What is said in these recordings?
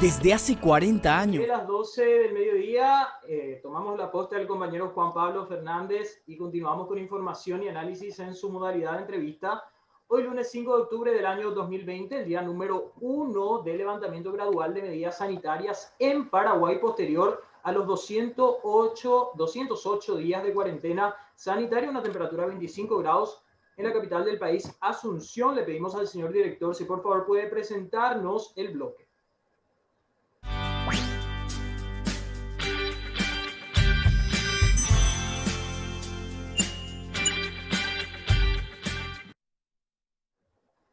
Desde hace 40 De años. las 12 del mediodía, tomamos la posta del compañero Juan Pablo Fernández y continuamos con información y análisis en su modalidad de entrevista. Hoy, lunes 5 de octubre del año 2020, el día número 1 del levantamiento gradual de medidas sanitarias en Paraguay posterior a los 208 días de cuarentena sanitaria, una temperatura de 25 grados en la capital del país, Asunción. Le pedimos al señor director si por favor puede presentarnos el bloque.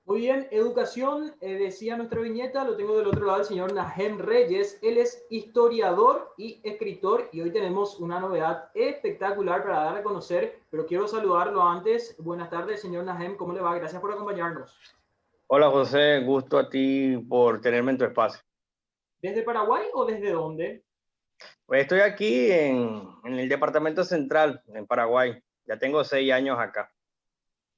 Muy bien, educación, decía nuestra viñeta, lo tengo del otro lado el señor Nahem Reyes. Él es historiador y escritor y hoy tenemos una novedad espectacular para dar a conocer, pero quiero saludarlo antes. Buenas tardes, señor Nahem, ¿cómo le va? Gracias por acompañarnos. Hola José, gusto a ti por tenerme en tu espacio. ¿Desde Paraguay o desde dónde? Pues estoy aquí en el departamento central, en Paraguay. Ya tengo 6 años acá.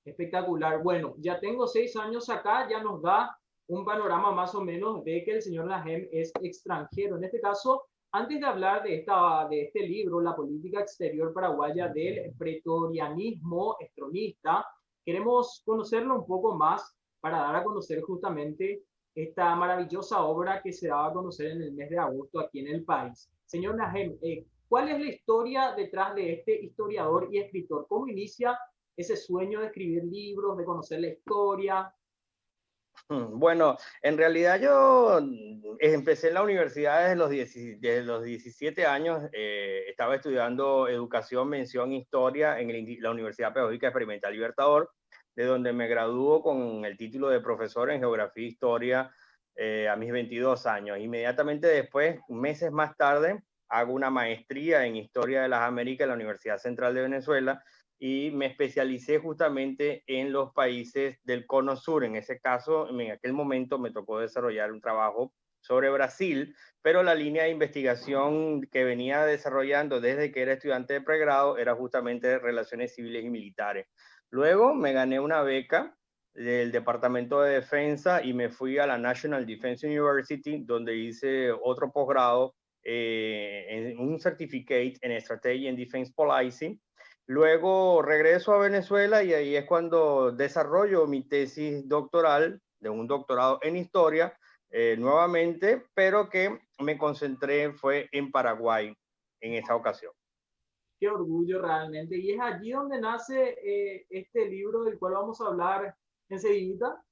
Espectacular. Bueno, ya tengo 6 años acá, ya nos da un panorama más o menos de que el señor Nahem es extranjero. En este caso, antes de hablar de este libro, La política exterior paraguaya del pretorianismo estronista, queremos conocerlo un poco más para dar a conocer justamente esta maravillosa obra que se daba a conocer en el mes de agosto aquí en el país. Señor Nahem, ¿cuál es la historia detrás de este historiador y escritor? ¿Cómo inicia ese sueño de escribir libros, de conocer la historia? Bueno, en realidad yo empecé en la universidad desde los 17 años. Estaba estudiando educación, mención, historia en la Universidad Pedagógica Experimental Libertador, de donde me graduó con el título de profesor en geografía e historia a mis 22 años. Inmediatamente después, meses más tarde, hago una maestría en historia de las Américas en la Universidad Central de Venezuela y me especialicé justamente en los países del Cono Sur. En ese caso, en aquel momento me tocó desarrollar un trabajo sobre Brasil, pero la línea de investigación que venía desarrollando desde que era estudiante de pregrado era justamente relaciones civiles y militares. Luego me gané una beca del Departamento de Defensa y me fui a la National Defense University, donde hice otro posgrado en un certificate en Strategy and Defense Policy. Luego regreso a Venezuela y ahí es cuando desarrollo mi tesis doctoral de un doctorado en historia nuevamente, pero que me concentré fue en Paraguay en esta ocasión. Qué orgullo realmente. Y es allí donde nace este libro del cual vamos a hablar enseguida.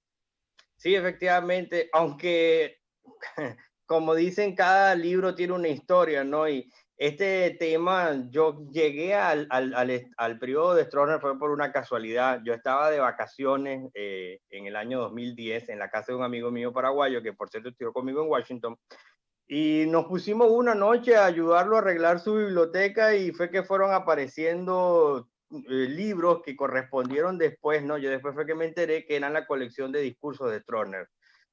Sí, efectivamente, aunque como dicen, cada libro tiene una historia, ¿no? Y este tema, yo llegué al periodo de Stroessner fue por una casualidad. Yo estaba de vacaciones en el año 2010 en la casa de un amigo mío paraguayo, que por cierto estudió conmigo en Washington, y nos pusimos una noche a ayudarlo a arreglar su biblioteca y fue que fueron apareciendo libros que correspondieron después, ¿no? Yo después fue que me enteré que eran la colección de discursos de Stroessner.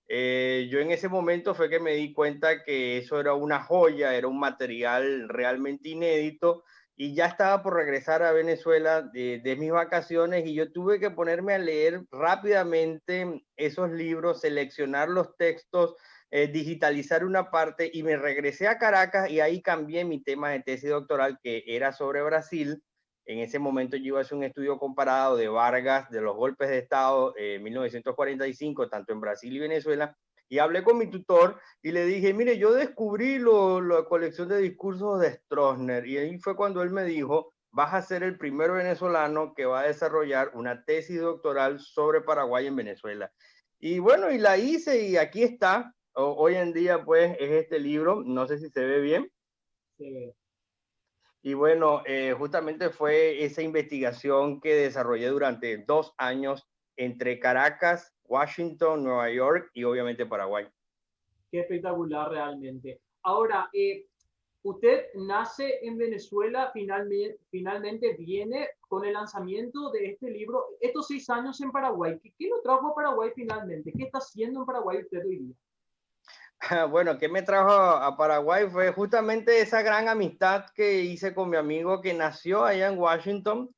Yo en ese momento fue que me di cuenta que eso era una joya, era un material realmente inédito y ya estaba por regresar a Venezuela de mis vacaciones y yo tuve que ponerme a leer rápidamente esos libros, seleccionar los textos, digitalizar una parte y me regresé a Caracas y ahí cambié mi tema de tesis doctoral que era sobre Brasil. En ese momento yo iba a hacer un estudio comparado de Vargas, de los golpes de Estado en 1945, tanto en Brasil y Venezuela, y hablé con mi tutor y le dije, mire, yo descubrí la colección de discursos de Stroessner, y ahí fue cuando él me dijo, vas a ser el primer venezolano que va a desarrollar una tesis doctoral sobre Paraguay en Venezuela. Y bueno, y la hice y aquí está. Hoy en día, pues, es este libro, no sé si se ve bien. Sí. Y bueno, justamente fue esa investigación que desarrollé durante 2 años entre Caracas, Washington, Nueva York y obviamente Paraguay. Qué espectacular realmente. Ahora, usted nace en Venezuela, finalmente viene con el lanzamiento de este libro, estos 6 años en Paraguay. ¿Qué lo trajo a Paraguay finalmente? ¿Qué está haciendo en Paraguay usted hoy día? Bueno, ¿qué me trajo a Paraguay? Fue justamente esa gran amistad que hice con mi amigo que nació allá en Washington.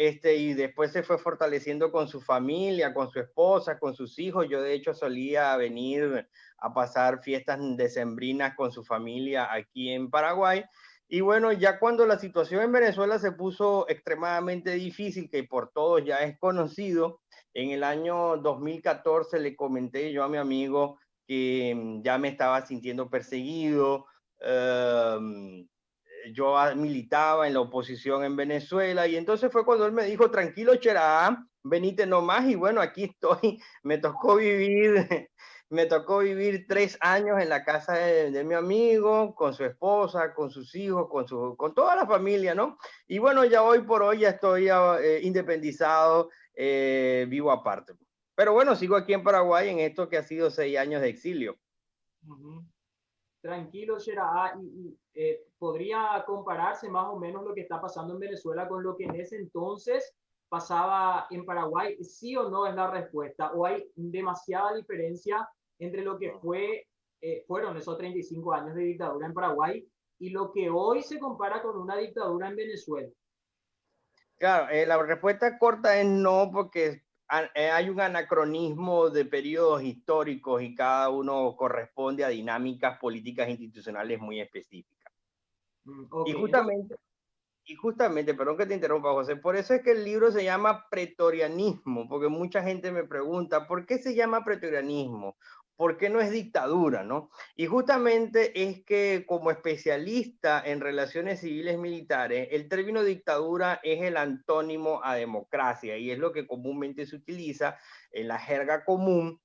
y después se fue fortaleciendo con su familia, con su esposa, con sus hijos. Yo de hecho solía venir a pasar fiestas decembrinas con su familia aquí en Paraguay. Y bueno, ya cuando la situación en Venezuela se puso extremadamente difícil, que por todos ya es conocido, en el año 2014 le comenté yo a mi amigo que ya me estaba sintiendo perseguido. Yo militaba en la oposición en Venezuela y entonces fue cuando él me dijo, tranquilo, Cherá, venite nomás, y bueno, aquí estoy. Me tocó vivir 3 años en la casa de mi amigo, con su esposa, con sus hijos, con toda la familia, ¿no? Y bueno, ya hoy por hoy ya estoy independizado, vivo aparte. Pero bueno, sigo aquí en Paraguay en esto que ha sido 6 años de exilio. Uh-huh. Tranquilo, Shera, podría compararse más o menos lo que está pasando en Venezuela con lo que en ese entonces pasaba en Paraguay. ¿Sí o no es la respuesta? ¿O hay demasiada diferencia entre lo que fueron esos 35 años de dictadura en Paraguay y lo que hoy se compara con una dictadura en Venezuela? Claro, la respuesta corta es no, porque hay un anacronismo de periodos históricos y cada uno corresponde a dinámicas políticas institucionales muy específicas. Okay. Y justamente, perdón que te interrumpa, José, por eso es que el libro se llama Pretorianismo, porque mucha gente me pregunta, ¿por qué se llama pretorianismo? ¿Por qué no es dictadura, no? Y justamente es que como especialista en relaciones civiles militares, el término dictadura es el antónimo a democracia y es lo que comúnmente se utiliza en la jerga común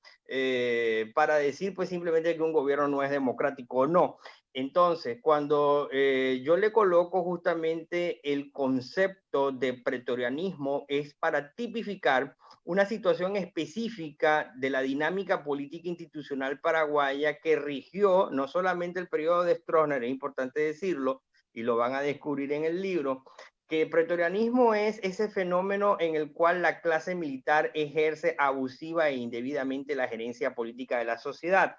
para decir pues simplemente que un gobierno no es democrático o no. Entonces, cuando yo le coloco justamente el concepto de pretorianismo es para tipificar una situación específica de la dinámica política institucional paraguaya que rigió no solamente el periodo de Stroessner, es importante decirlo, y lo van a descubrir en el libro, que pretorianismo es ese fenómeno en el cual la clase militar ejerce abusiva e indebidamente la gerencia política de la sociedad.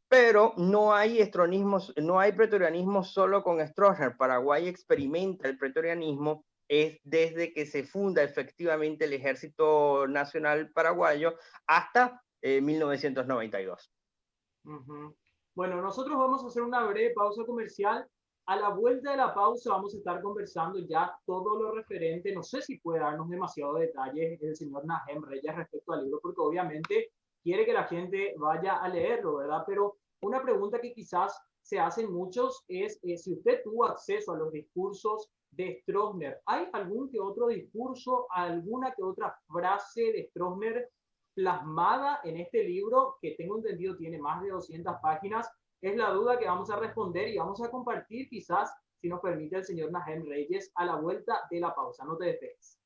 Pero no hay pretorianismo solo con Stroessner. Paraguay experimenta el pretorianismo es desde que se funda efectivamente el Ejército Nacional Paraguayo hasta 1992. Uh-huh. Bueno, nosotros vamos a hacer una breve pausa comercial. A la vuelta de la pausa vamos a estar conversando ya todo lo referente. No sé si puede darnos demasiado detalles el señor Nahem Reyes respecto al libro, porque obviamente quiere que la gente vaya a leerlo, ¿verdad? Pero una pregunta que quizás se hacen muchos es si usted tuvo acceso a los discursos de Stroessner. ¿Hay algún que otro discurso, alguna que otra frase de Stroessner plasmada en este libro, que tengo entendido tiene más de 200 páginas? Es la duda que vamos a responder y vamos a compartir quizás, si nos permite el señor Nahem Reyes, a la vuelta de la pausa. No te despegues.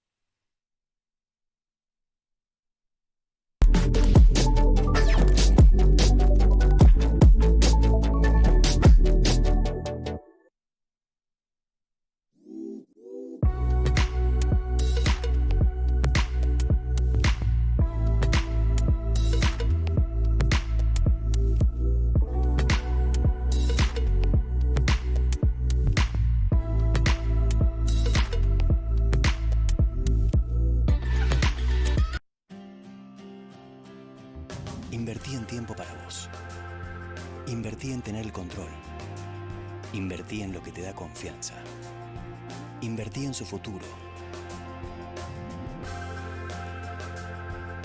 Invertí en tiempo para vos. Invertí en tener el control. Invertí en lo que te da confianza. Invertí en su futuro.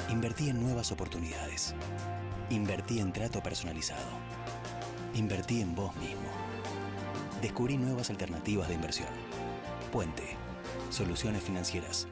Invertí en nuevas oportunidades. Invertí en trato personalizado. Invertí en vos mismo. Descubrí nuevas alternativas de inversión. Puente. Soluciones financieras.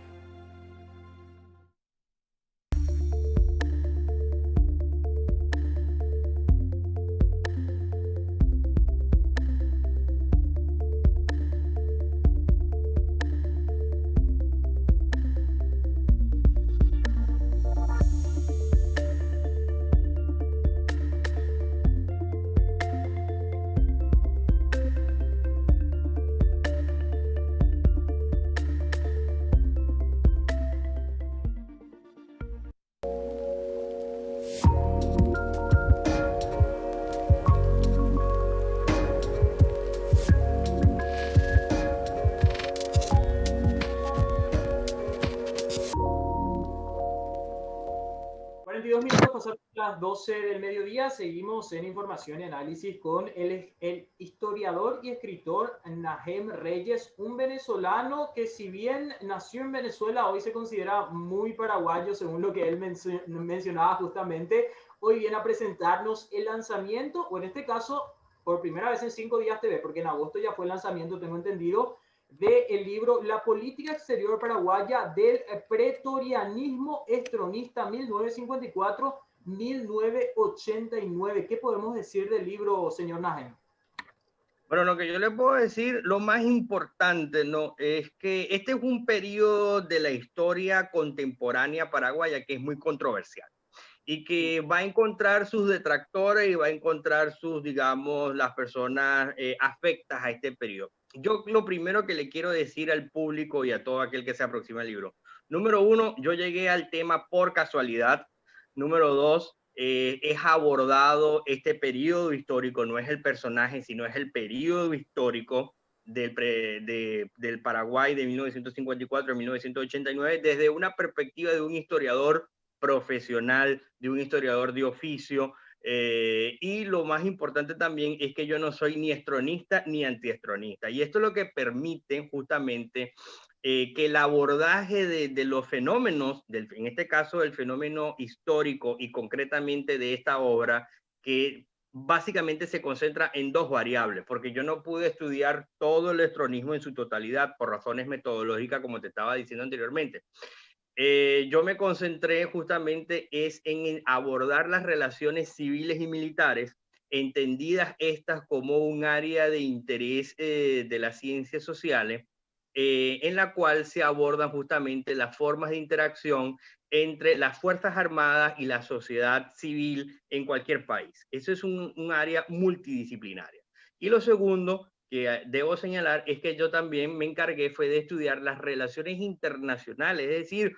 las 12 del mediodía seguimos en información y análisis con el historiador y escritor Nahem Reyes, un venezolano que si bien nació en Venezuela, hoy se considera muy paraguayo, según lo que él mencionaba justamente. Hoy viene a presentarnos el lanzamiento, o en este caso, por primera vez en 5 días TV, porque en agosto ya fue el lanzamiento, tengo entendido, del libro La política exterior paraguaya del pretorianismo estronista 1954-1989. ¿Qué podemos decir del libro, señor Najem? Bueno, lo que yo le puedo decir, lo más importante, ¿no? Es que este es un periodo de la historia contemporánea paraguaya que es muy controversial y que va a encontrar sus detractores y va a encontrar sus, digamos, las personas afectas a este periodo. Yo lo primero que le quiero decir al público y a todo aquel que se aproxima al libro, número uno, yo llegué al tema por casualidad. Número dos, es abordado este periodo histórico, no es el personaje, sino es el periodo histórico del Paraguay de 1954 a 1989 desde una perspectiva de un historiador profesional, de un historiador de oficio, y lo más importante también es que yo no soy ni estronista ni antiestronista, y esto es lo que permite justamente que el abordaje de los fenómenos, en este caso del fenómeno histórico y concretamente de esta obra, que básicamente se concentra en dos variables, porque yo no pude estudiar todo el estronismo en su totalidad por razones metodológicas, como te estaba diciendo anteriormente. Yo me concentré justamente en abordar las relaciones civiles y militares, entendidas estas como un área de interés de las ciencias sociales, en la cual se abordan justamente las formas de interacción entre las Fuerzas Armadas y la sociedad civil en cualquier país. Eso es un área multidisciplinaria. Y lo segundo que debo señalar es que yo también me encargué fue de estudiar las relaciones internacionales, es decir,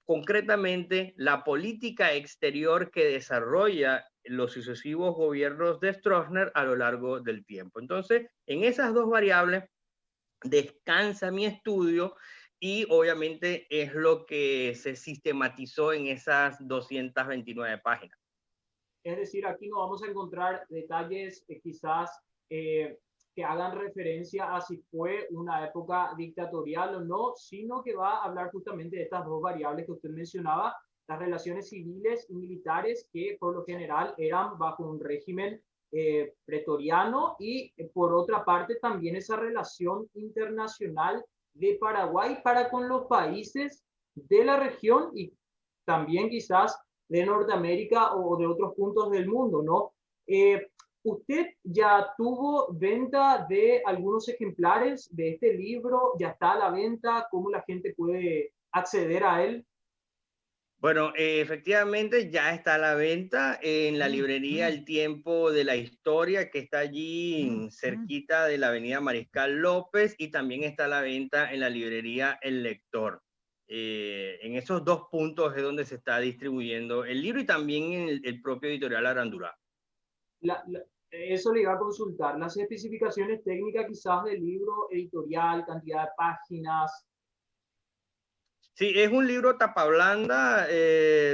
concretamente la política exterior que desarrolla los sucesivos gobiernos de Stroessner a lo largo del tiempo. Entonces, en esas dos variables descansa mi estudio y obviamente es lo que se sistematizó en esas 229 páginas. Es decir, aquí no vamos a encontrar detalles quizás que hagan referencia a si fue una época dictatorial o no, sino que va a hablar justamente de estas dos variables que usted mencionaba, las relaciones civiles y militares que por lo general eran bajo un régimen pretoriano y por otra parte también esa relación internacional de Paraguay para con los países de la región y también quizás de Norteamérica o de otros puntos del mundo, ¿no? ¿Usted ya tuvo venta de algunos ejemplares de este libro? ¿Ya está a la venta? ¿Cómo la gente puede acceder a él? Bueno, efectivamente ya está a la venta en la librería El Tiempo de la Historia, que está allí cerquita de la avenida Mariscal López, y también está a la venta en la librería El Lector. En esos dos puntos es donde se está distribuyendo el libro y también en el propio editorial Arandurá. Eso le iba a consultar. Las especificaciones técnicas quizás del libro editorial, cantidad de páginas. Sí, es un libro tapa blanda,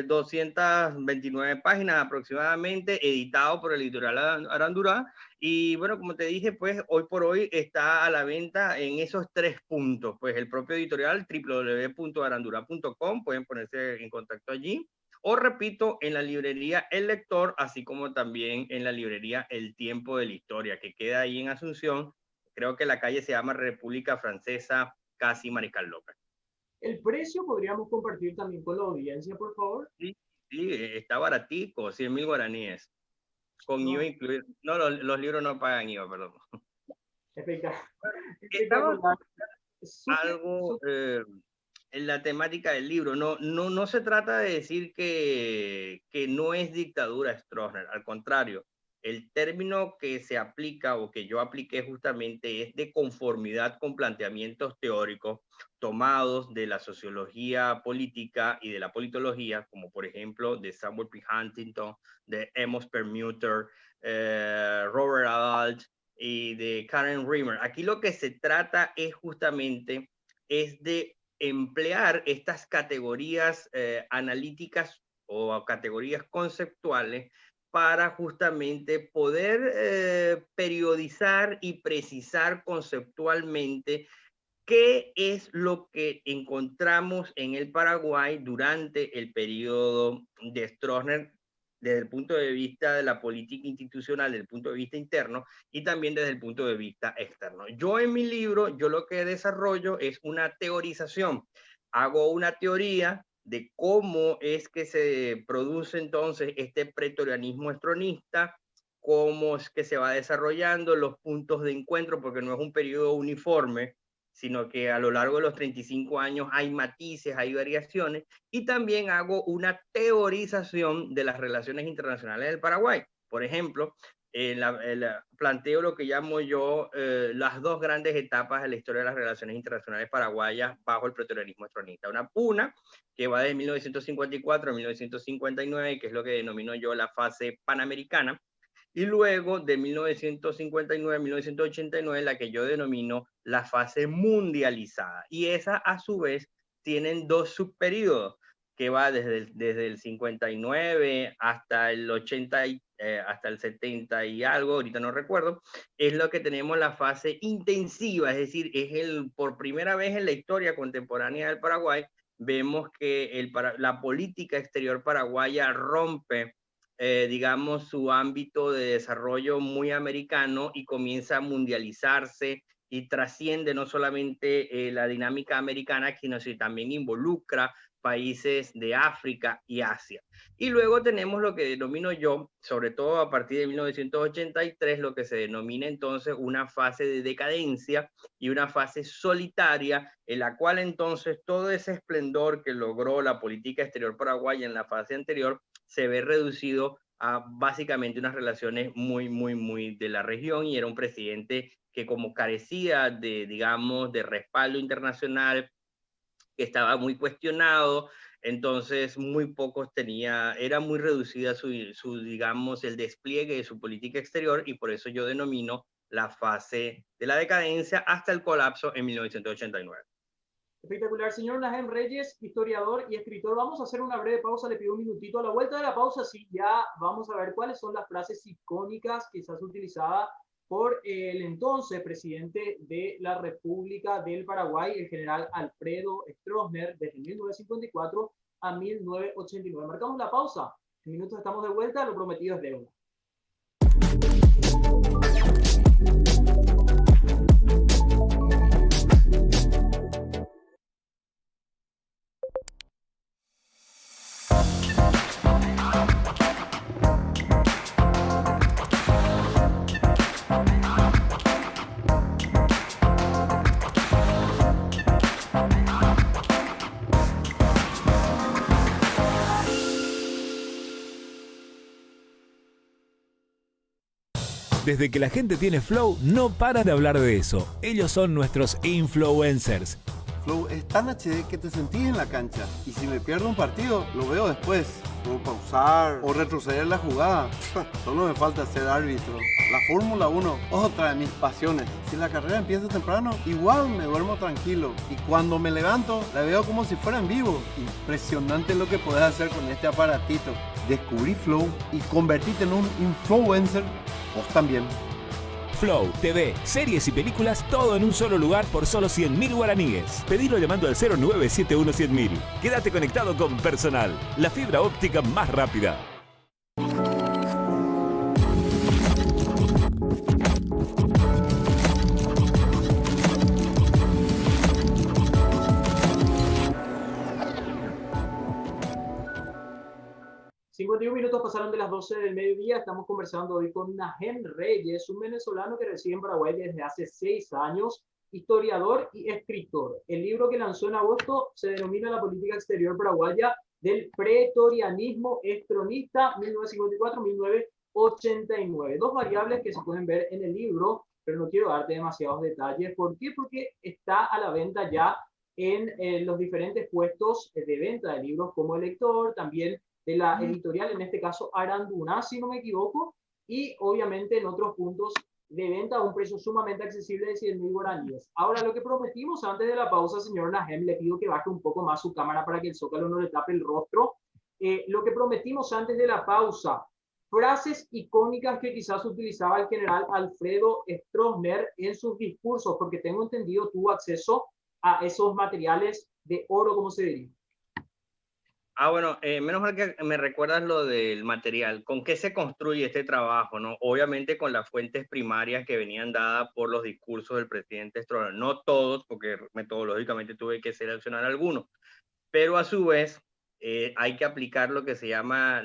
229 páginas aproximadamente, editado por el editorial Arandurá. Y bueno, como te dije, pues hoy por hoy está a la venta en esos tres puntos. Pues el propio editorial, www.arandurá.com, pueden ponerse en contacto allí. O repito, en la librería El Lector, así como también en la librería El Tiempo de la Historia, que queda ahí en Asunción. Creo que la calle se llama República Francesa, casi Mariscal López. ¿El precio podríamos compartir también con la audiencia, por favor? Sí, sí, está baratico, 100.000 guaraníes, con No, IVA incluido. No, los libros no pagan IVA, perdón. Estamos espectacular. Súper, algo súper. en la temática del libro. No se trata de decir que no es dictadura Stroessner, al contrario. El término que se aplica o que yo apliqué justamente es de conformidad con planteamientos teóricos tomados de la sociología política y de la politología, como por ejemplo de Samuel P. Huntington, de Amos Permuter, Robert Adalt y de Karen Rimmer. Aquí lo que se trata es justamente de emplear estas categorías analíticas o a categorías conceptuales para justamente poder periodizar y precisar conceptualmente qué es lo que encontramos en el Paraguay durante el periodo de Stroessner desde el punto de vista de la política institucional, desde el punto de vista interno y también desde el punto de vista externo. Yo en mi libro, yo lo que desarrollo es una teorización. Hago una teoría de cómo es que se produce entonces este pretorianismo estronista, cómo es que se va desarrollando, los puntos de encuentro, porque no es un periodo uniforme, sino que a lo largo de los 35 años hay matices, hay variaciones, y también hago una teorización de las relaciones internacionales del Paraguay. Por ejemplo, planteo lo que llamo yo las dos grandes etapas de la historia de las relaciones internacionales paraguayas bajo el pretorianismo estronista. Una que va de 1954 a 1959, que es lo que denomino yo la fase panamericana, y luego de 1959 a 1989, la que yo denomino la fase mundializada. Y esa, a su vez, tienen dos subperíodos, que va desde el 59 hasta el 80, hasta el 70 y algo, ahorita no recuerdo, es lo que tenemos la fase intensiva, es decir, por primera vez en la historia contemporánea del Paraguay, vemos que la política exterior paraguaya rompe digamos, su ámbito de desarrollo muy americano y comienza a mundializarse y trasciende no solamente la dinámica americana, sino que también involucra países de África y Asia. Y luego tenemos lo que denomino yo, sobre todo a partir de 1983, lo que se denomina entonces una fase de decadencia y una fase solitaria, en la cual entonces todo ese esplendor que logró la política exterior paraguaya en la fase anterior se ve reducido a básicamente unas relaciones muy de la región, y era un presidente que como carecía de, digamos, de respaldo internacional, que estaba muy cuestionado, entonces muy pocos era muy reducida digamos, el despliegue de su política exterior, y por eso yo denomino la fase de la decadencia hasta el colapso en 1989. Espectacular, señor Nahem Reyes, historiador y escritor. Vamos a hacer una breve pausa, le pido un minutito. A la vuelta de la pausa, sí, ya vamos a ver cuáles son las frases icónicas quizás utilizadas por el entonces presidente de la República del Paraguay, el general Alfredo Stroessner, desde 1954 a 1989. Marcamos la pausa. En minutos estamos de vuelta, lo prometido es deuda. Desde que la gente tiene Flow, no para de hablar de eso. Ellos son nuestros influencers. Flow es tan HD que te sentís en la cancha. Y si me pierdo un partido, lo veo después. Puedo pausar o retroceder la jugada. Solo me falta ser árbitro. La Fórmula 1, otra de mis pasiones. Si la carrera empieza temprano, igual me duermo tranquilo. Y cuando me levanto, la veo como si fuera en vivo. Impresionante lo que podés hacer con este aparatito. Descubrí Flow y convertirte en un influencer. Vos también. Flow, TV, series y películas, todo en un solo lugar por solo 100.000 guaraníes. Pedilo llamando al 0971-100.000. Quédate conectado con Personal, la fibra óptica más rápida. Minutos pasaron de las 12 del mediodía. Estamos conversando hoy con Nahem Reyes, un venezolano que reside en Paraguay desde hace 6 años, historiador y escritor. El libro que lanzó en agosto se denomina La política exterior paraguaya del pretorianismo estronista 1954-1989. Dos variables que se pueden ver en el libro, pero no quiero darte demasiados detalles. ¿Por qué? Porque está a la venta ya en los diferentes puestos de venta de libros como El Lector, también de la editorial, en este caso Aranduna, si no me equivoco, y obviamente en otros puntos de venta a un precio sumamente accesible de 100.000 guaraníes. Ahora, lo que prometimos antes de la pausa, señor Nahem, le pido que baje un poco más su cámara para que el zócalo no le tape el rostro. Lo que prometimos antes de la pausa, frases icónicas que quizás utilizaba el general Alfredo Stroessner en sus discursos, porque tengo entendido tuvo acceso a esos materiales de oro, como se diría. Bueno, menos mal que me recuerdas lo del material. ¿Con qué se construye este trabajo, no? Obviamente con las fuentes primarias que venían dadas por los discursos del presidente Stroessner. No todos, porque metodológicamente tuve que seleccionar algunos, pero a su vez hay que aplicar lo que se llama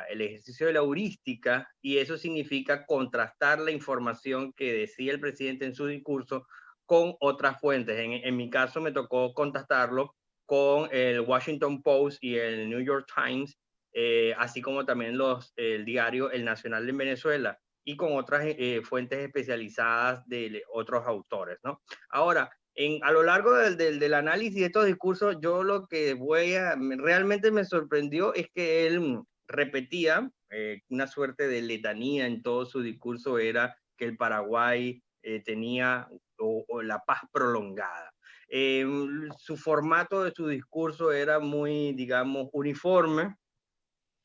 el ejercicio de la heurística, y eso significa contrastar la información que decía el presidente en su discurso con otras fuentes. En mi caso me tocó contrastarlo con el Washington Post y el New York Times, así como también el diario El Nacional en Venezuela, y con otras fuentes especializadas de otros autores, ¿no? Ahora, a lo largo del análisis de estos discursos, yo lo que realmente me sorprendió es que él repetía una suerte de letanía en todo su discurso, era que el Paraguay tenía la paz prolongada. Su formato de su discurso era muy, digamos, uniforme.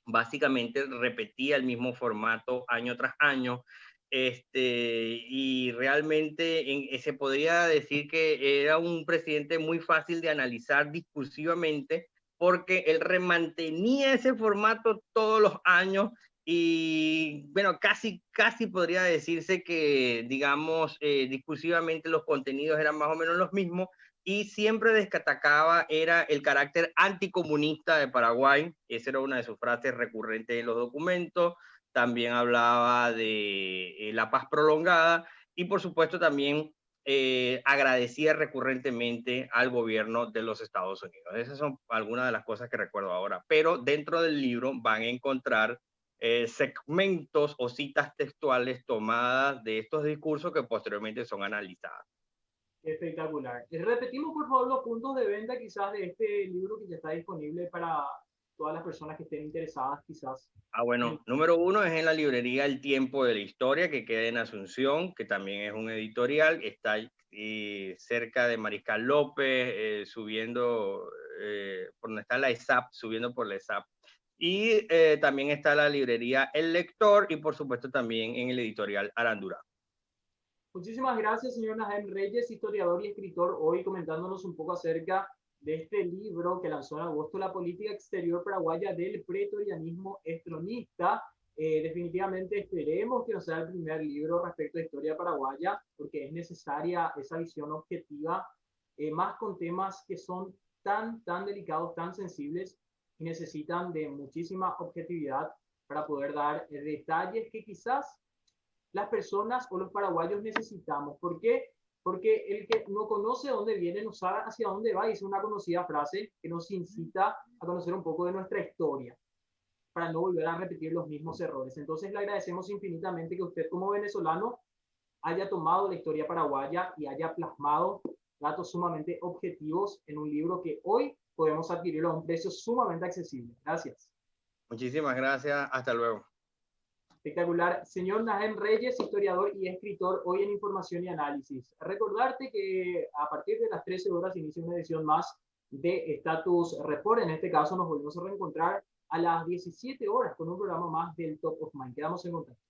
Básicamente repetía el mismo formato año tras año. Y realmente se podría decir que era un presidente muy fácil de analizar discursivamente, porque él mantenía ese formato todos los años. Y bueno, casi podría decirse que, digamos, discursivamente los contenidos eran más o menos los mismos, y siempre destacaba era el carácter anticomunista de Paraguay. Esa era una de sus frases recurrentes en los documentos. También hablaba de la paz prolongada, y por supuesto también agradecía recurrentemente al gobierno de los Estados Unidos. Esas son algunas de las cosas que recuerdo ahora, pero dentro del libro van a encontrar segmentos o citas textuales tomadas de estos discursos que posteriormente son analizadas. Espectacular. Repetimos, por favor, los puntos de venta quizás de este libro que ya está disponible para todas las personas que estén interesadas quizás. Bueno, número 1 es en la librería El Tiempo de la Historia, que queda en Asunción, que también es un editorial. Está cerca de Mariscal López, subiendo por donde está la ESAP, subiendo por la ESAP. Y también está la librería El Lector, y por supuesto también en el editorial Arandura. Muchísimas gracias, señor Najem Reyes, historiador y escritor, hoy comentándonos un poco acerca de este libro que lanzó en agosto, La política exterior paraguaya del pretorianismo estronista. Definitivamente esperemos que no sea el primer libro respecto a historia paraguaya, porque es necesaria esa visión objetiva, más con temas que son tan delicados, tan sensibles, y necesitan de muchísima objetividad para poder dar detalles que quizás las personas o los paraguayos necesitamos. ¿Por qué? Porque el que no conoce dónde viene no sabe hacia dónde va, y es una conocida frase que nos incita a conocer un poco de nuestra historia para no volver a repetir los mismos errores. Entonces le agradecemos infinitamente que usted como venezolano haya tomado la historia paraguaya y haya plasmado datos sumamente objetivos en un libro que hoy podemos adquirirlo a un precio sumamente accesible. Gracias. Muchísimas gracias. Hasta luego. Espectacular. Señor Najem Reyes, historiador y escritor, hoy en Información y Análisis. Recordarte que a partir de las 13 horas inicia una edición más de Status Report. En este caso nos volvemos a reencontrar a las 17 horas con un programa más del Top of Mind. Quedamos en contacto.